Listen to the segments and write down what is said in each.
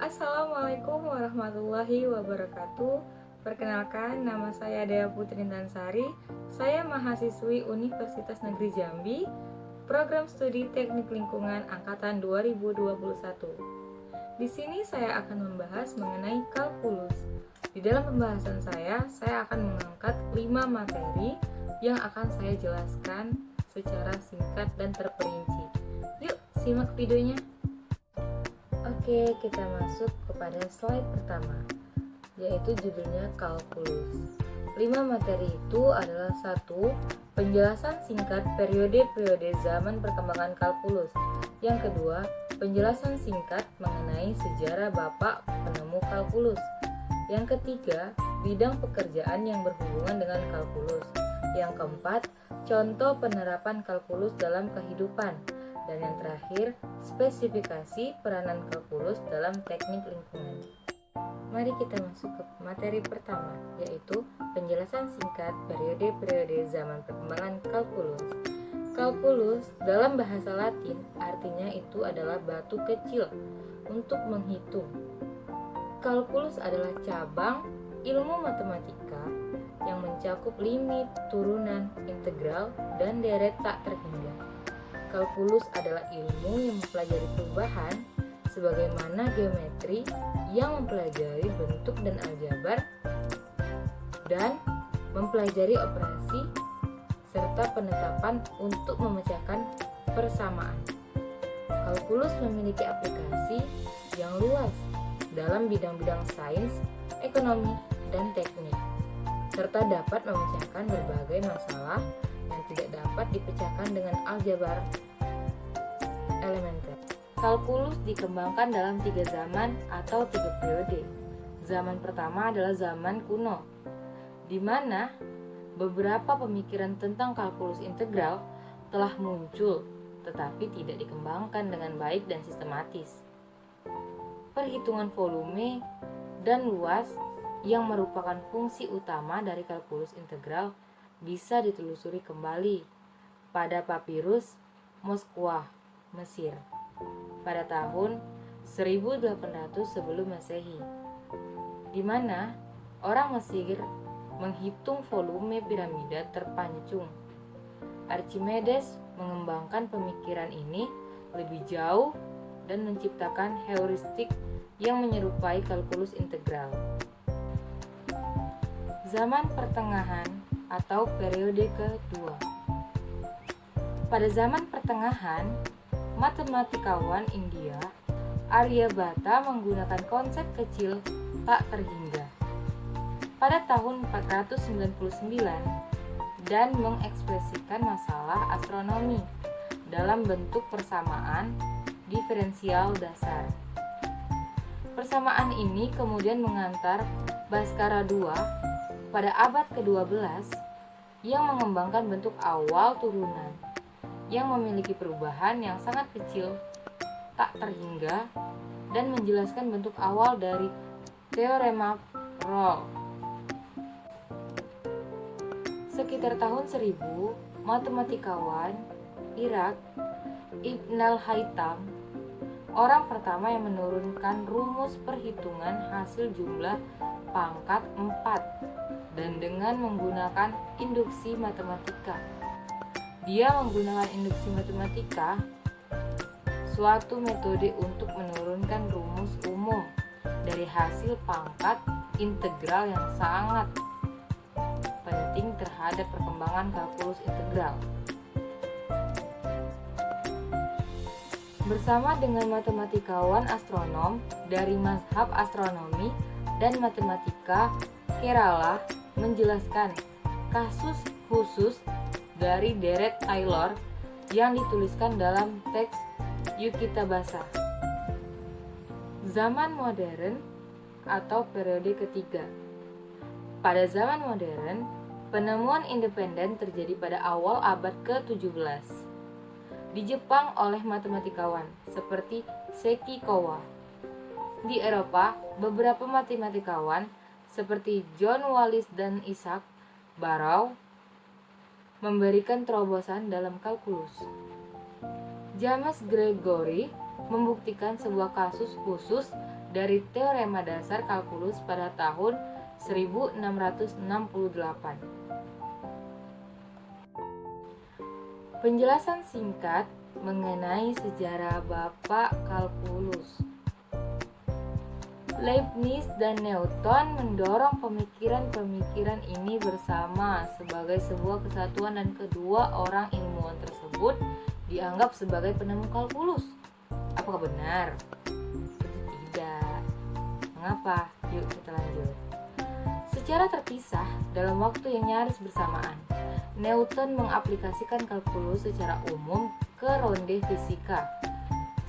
Assalamualaikum warahmatullahi wabarakatuh. Perkenalkan, nama saya Dea Putri Intansari. Saya mahasiswi Universitas Negeri Jambi, Program Studi Teknik Lingkungan Angkatan 2021. Di sini saya akan membahas mengenai kalkulus. Di dalam pembahasan saya akan mengangkat 5 materi yang akan saya jelaskan secara singkat dan terperinci. Yuk, simak videonya. Oke, kita masuk kepada slide pertama, yaitu judulnya kalkulus. 5 materi itu adalah: 1. Penjelasan singkat periode-periode zaman perkembangan kalkulus. Yang kedua, penjelasan singkat mengenai sejarah bapak penemu kalkulus. Yang ketiga, bidang pekerjaan yang berhubungan dengan kalkulus. Yang keempat, contoh penerapan kalkulus dalam kehidupan. Dan yang terakhir, spesifikasi peranan kalkulus dalam teknik lingkungan. Mari kita masuk ke materi pertama, yaitu penjelasan singkat periode-periode zaman perkembangan kalkulus. Kalkulus dalam bahasa Latin artinya itu adalah batu kecil untuk menghitung. Kalkulus adalah cabang ilmu matematika yang mencakup limit, turunan, integral, dan deret tak terhingga. Kalkulus adalah ilmu yang mempelajari perubahan sebagaimana geometri yang mempelajari bentuk dan aljabar dan mempelajari operasi serta penetapan untuk memecahkan persamaan. Kalkulus memiliki aplikasi yang luas dalam bidang-bidang sains, ekonomi, dan teknik, serta dapat memecahkan berbagai masalah yang tidak dapat dipecahkan dengan aljabar elementer. Kalkulus dikembangkan dalam 3 zaman atau 3 periode. Zaman pertama adalah zaman kuno, di mana beberapa pemikiran tentang kalkulus integral telah muncul, tetapi tidak dikembangkan dengan baik dan sistematis. Perhitungan volume dan luas yang merupakan fungsi utama dari kalkulus integral bisa ditelusuri kembali pada papirus Moskwa, Mesir, pada tahun 1800 sebelum Masehi, di mana orang Mesir menghitung volume piramida terpancung. Archimedes mengembangkan pemikiran ini lebih jauh dan menciptakan heuristik yang menyerupai kalkulus integral. Zaman pertengahan atau periode kedua. Pada zaman pertengahan, matematikawan India Aryabhata menggunakan konsep kecil tak terhingga pada tahun 499 dan mengekspresikan masalah astronomi dalam bentuk persamaan diferensial dasar. Persamaan ini kemudian mengantar Bhaskara II pada abad ke-12 yang mengembangkan bentuk awal turunan yang memiliki perubahan yang sangat kecil tak terhingga dan menjelaskan bentuk awal dari teorema Rolle. Sekitar tahun 1000, matematikawan Irak Ibn al-Haytham, orang pertama yang menurunkan rumus perhitungan hasil jumlah pangkat 4 dan dengan menggunakan induksi matematika. Dia menggunakan induksi matematika, suatu metode untuk menurunkan rumus umum dari hasil pangkat integral yang sangat penting terhadap perkembangan kalkulus integral. Bersama dengan matematikawan astronom dari mazhab astronomi dan matematika, Kerala menjelaskan kasus khusus dari deret Taylor yang dituliskan dalam teks Yukitabasa. Zaman modern atau periode ketiga. Pada zaman modern, penemuan independen terjadi pada awal abad ke-17 di Jepang oleh matematikawan seperti Seki Kowa. Di Eropa, beberapa matematikawan seperti John Wallis dan Isaac Barrow memberikan terobosan dalam kalkulus. James Gregory membuktikan sebuah kasus khusus dari teorema dasar kalkulus pada tahun 1668. Penjelasan singkat mengenai sejarah Bapak kalkulus. Leibniz dan Newton mendorong pemikiran-pemikiran ini bersama sebagai sebuah kesatuan, dan kedua orang ilmuwan tersebut dianggap sebagai penemu kalkulus. Apakah benar? Tidak. Mengapa? Yuk kita lanjut. Secara terpisah dalam waktu yang nyaris bersamaan, Newton mengaplikasikan kalkulus secara umum ke ronde fisika,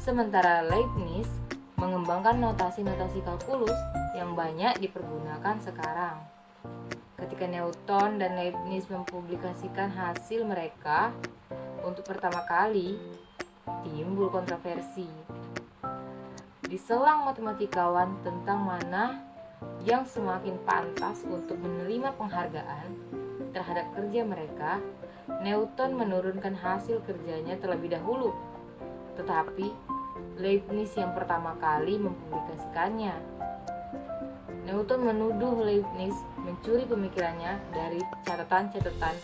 sementara Leibniz mengembangkan notasi-notasi kalkulus yang banyak dipergunakan sekarang. Ketika Newton dan Leibniz mempublikasikan hasil mereka untuk pertama kali, timbul kontroversi di selang matematikawan tentang mana yang semakin pantas untuk menerima penghargaan terhadap kerja mereka. Newton menurunkan hasil kerjanya terlebih dahulu, tetapi Leibniz yang pertama kali mempublikasikannya. Newton menuduh Leibniz mencuri pemikirannya dari catatan-catatan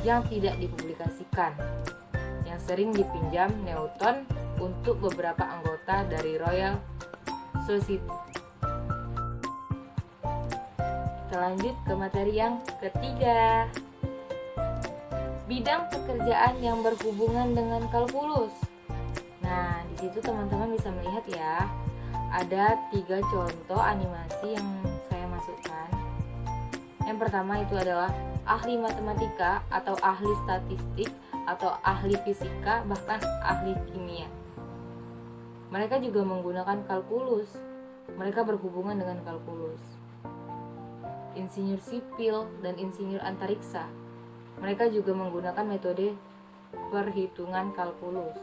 yang tidak dipublikasikan, yang sering dipinjam Newton untuk beberapa anggota dari Royal Society. Kita lanjut ke materi yang ketiga. Bidang pekerjaan yang berhubungan dengan kalkulus. Nah, di situ teman-teman bisa melihat ya, ada 3 contoh animasi yang saya masukkan. Yang pertama itu adalah ahli matematika atau ahli statistik atau ahli fisika, bahkan ahli kimia. Mereka juga menggunakan kalkulus. Mereka berhubungan dengan kalkulus. Insinyur sipil dan insinyur antariksa, mereka juga menggunakan metode perhitungan kalkulus.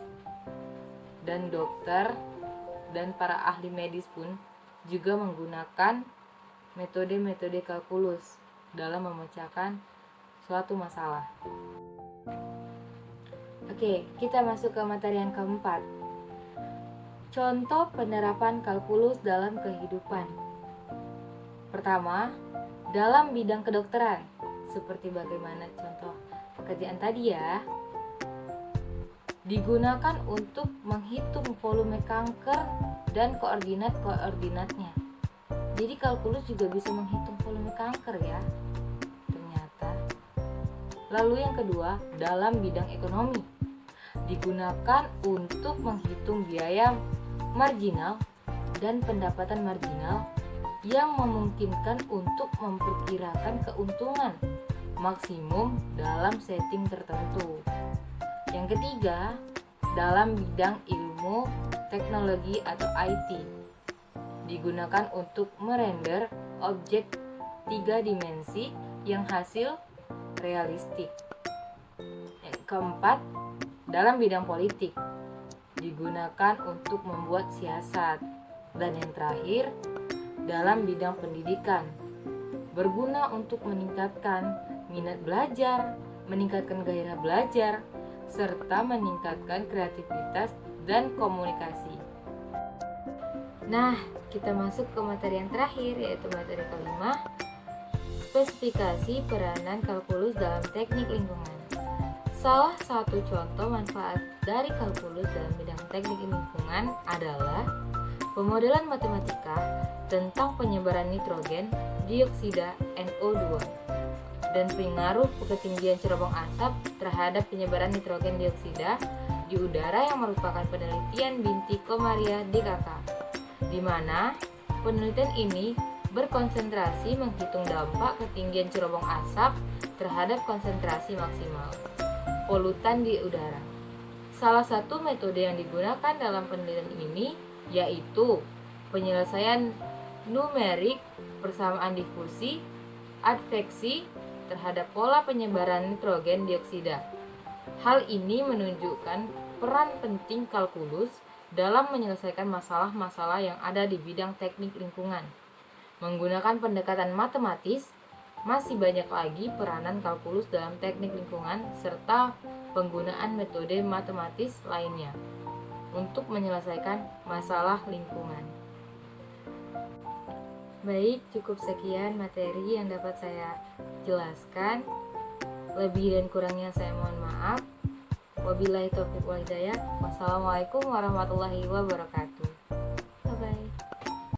Dan dokter dan para ahli medis pun juga menggunakan metode-metode kalkulus dalam memecahkan suatu masalah. Oke, kita masuk ke materi yang keempat. Contoh penerapan kalkulus dalam kehidupan. Pertama, dalam bidang kedokteran, seperti bagaimana contoh pekerjaan tadi ya, digunakan untuk menghitung volume kanker dan koordinat-koordinatnya. Jadi kalkulus juga bisa menghitung volume kanker ya, ternyata. Lalu yang kedua, dalam bidang ekonomi, digunakan untuk menghitung biaya marginal dan pendapatan marginal yang memungkinkan untuk memperkirakan keuntungan maksimum dalam setting tertentu. Yang ketiga, dalam bidang ilmu teknologi atau IT, digunakan untuk merender objek 3 dimensi yang hasil realistik. Yang keempat, dalam bidang politik, digunakan untuk membuat siasat. Dan yang terakhir, dalam bidang pendidikan, berguna untuk meningkatkan minat belajar, meningkatkan gairah belajar, serta meningkatkan kreativitas dan komunikasi. Nah, kita masuk ke materi yang terakhir, yaitu materi kelima, spesifikasi peranan kalkulus dalam teknik lingkungan. Salah satu contoh manfaat dari kalkulus dalam bidang teknik lingkungan adalah pemodelan matematika tentang penyebaran nitrogen dioksida NO2 dan pengaruh ketinggian cerobong asap terhadap penyebaran nitrogen dioksida di udara, yang merupakan penelitian Binti Komaria DKK, di mana penelitian ini berkonsentrasi menghitung dampak ketinggian cerobong asap terhadap konsentrasi maksimal polutan di udara. Salah satu metode yang digunakan dalam penelitian ini yaitu penyelesaian numerik persamaan difusi adveksi terhadap pola penyebaran nitrogen dioksida. Hal ini menunjukkan peran penting kalkulus dalam menyelesaikan masalah-masalah yang ada di bidang teknik lingkungan. Menggunakan pendekatan matematis, masih banyak lagi peranan kalkulus dalam teknik lingkungan serta penggunaan metode matematis lainnya untuk menyelesaikan masalah lingkungan. Baik, cukup sekian materi yang dapat saya jelaskan. Lebih dan kurangnya saya mohon maaf. Wabillahi taufiq wal hidayah. Wassalamualaikum warahmatullahi wabarakatuh.